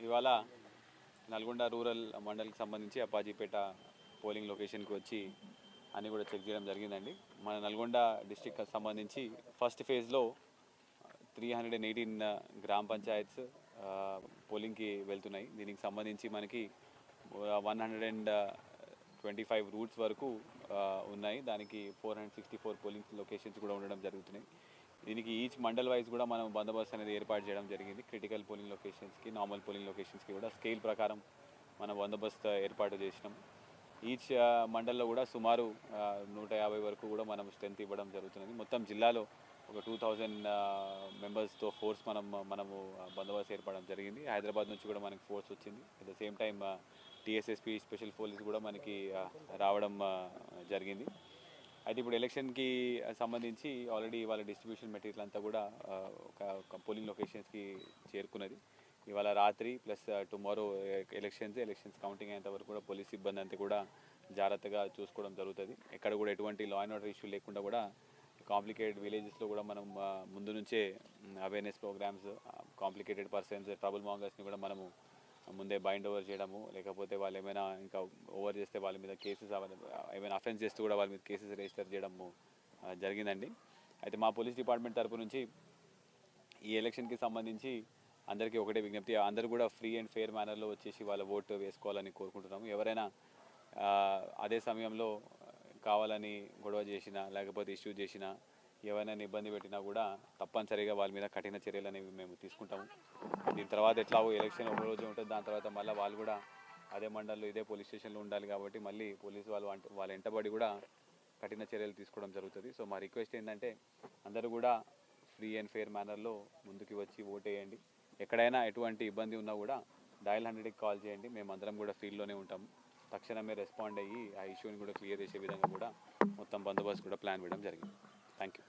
ఇవాళ నల్గొండ రూరల్ మండలికి సంబంధించి అప్పాజీపేట పోలింగ్ లొకేషన్కి వచ్చి అన్నీ కూడా చెక్ చేయడం జరిగిందండి. మన నల్గొండ డిస్టిక్ సంబంధించి ఫస్ట్ ఫేజ్లో 318 గ్రామ పంచాయత్స్ పోలింగ్కి వెళ్తున్నాయి. దీనికి సంబంధించి మనకి 125 రూట్స్ వరకు ఉన్నాయి. దానికి 464 పోలింగ్ లొకేషన్స్ కూడా ఉండడం జరుగుతున్నాయి. దీనికి ఈచ్ మండల్ వైజ్ కూడా మనం బందోబస్తు అనేది ఏర్పాటు చేయడం జరిగింది. క్రిటికల్ పోలింగ్ లొకేషన్స్కి, నార్మల్ పోలింగ్ లొకేషన్స్కి కూడా స్కేల్ ప్రకారం మనం బందోబస్తు ఏర్పాటు చేసినాం. ఈచ్ మండల్లో కూడా సుమారు 150 వరకు కూడా మనం స్ట్రెంత్ ఇవ్వడం జరుగుతుంది. మొత్తం జిల్లాలో ఒక 2000 మెంబర్స్తో ఫోర్స్ మనము బందోబస్తు ఏర్పడడం జరిగింది. హైదరాబాద్ నుంచి కూడా మనకి ఫోర్స్ వచ్చింది. At the same time TSSP special police కూడా మనకి రావడం జరిగింది. అయితే ఇప్పుడు ఎలక్షన్కి సంబంధించి ఆల్రెడీ ఇవాళ డిస్ట్రిబ్యూషన్ మెటీరియల్ అంతా కూడా ఒక పోలింగ్ లొకేషన్స్కి చేరుకున్నది. ఇవాళ రాత్రి ప్లస్ టుమారో ఎలక్షన్స్ కౌంటింగ్ అయ్యేంత వరకు కూడా పోలీస్ సిబ్బంది అంతా కూడా జాగ్రత్తగా చూసుకోవడం జరుగుతుంది. ఎక్కడ కూడా ఎటువంటి లా అండ్ ఆర్డర్ ఇష్యూ లేకుండా కూడా కాంప్లికేటెడ్ విలేజెస్లో కూడా మనం ముందు నుంచే awareness programs, complicated persons, trouble మాంగర్స్ని కూడా మనము ముందే బైండ్ ఓవర్ చేయడము, లేకపోతే వాళ్ళు ఏమైనా ఇంకా ఓవర్ చేస్తే వాళ్ళ మీద కేసెస్, ఏమైనా అఫెన్స్ చేస్తూ కూడా వాళ్ళ మీద కేసెస్ రిజిస్టర్ చేయడము జరిగిందండి. అయితే మా పోలీస్ డిపార్ట్మెంట్ తరపు నుంచి ఈ ఎలక్షన్కి సంబంధించి అందరికీ ఒకటే విజ్ఞప్తి, అందరూ కూడా ఫ్రీ అండ్ ఫెయిర్ మేనర్లో వచ్చేసి వాళ్ళ ఓటు వేసుకోవాలని కోరుకుంటున్నాము. ఎవరైనా అదే సమయంలో కావాలని గొడవ చేసినా, లేకపోతే ఇష్యూ చేసినా, ఎవరైనా ఇబ్బంది పెట్టినా కూడా తప్పనిసరిగా వాళ్ళ మీద కఠిన చర్యలు అనేవి మేము తీసుకుంటాము. దీని తర్వాత ఎట్లాగో ఎలక్షన్ ఒక రోజు ఉంటుంది. దాని తర్వాత మళ్ళీ వాళ్ళు కూడా అదే మండలంలో ఇదే పోలీస్ స్టేషన్లో ఉండాలి కాబట్టి మళ్ళీ పోలీసు వాళ్ళ వెంటబడి కూడా కఠిన చర్యలు తీసుకోవడం జరుగుతుంది. సో మా రిక్వెస్ట్ ఏంటంటే అందరూ కూడా ఫ్రీ అండ్ ఫెయిర్ మేనర్లో ముందుకు వచ్చి ఓటేయండి. ఎక్కడైనా ఎటువంటి ఇబ్బంది ఉన్నా కూడా డయల్ 100కి కాల్ చేయండి. మేమందరం కూడా ఫీల్డ్లోనే ఉంటాము. తక్షణమే రెస్పాండ్ అయ్యి ఆ ఇష్యూని కూడా క్లియర్ చేసే విధంగా కూడా మొత్తం బందోబస్తు కూడా ప్లాన్ వేయడం జరిగింది. Thank you.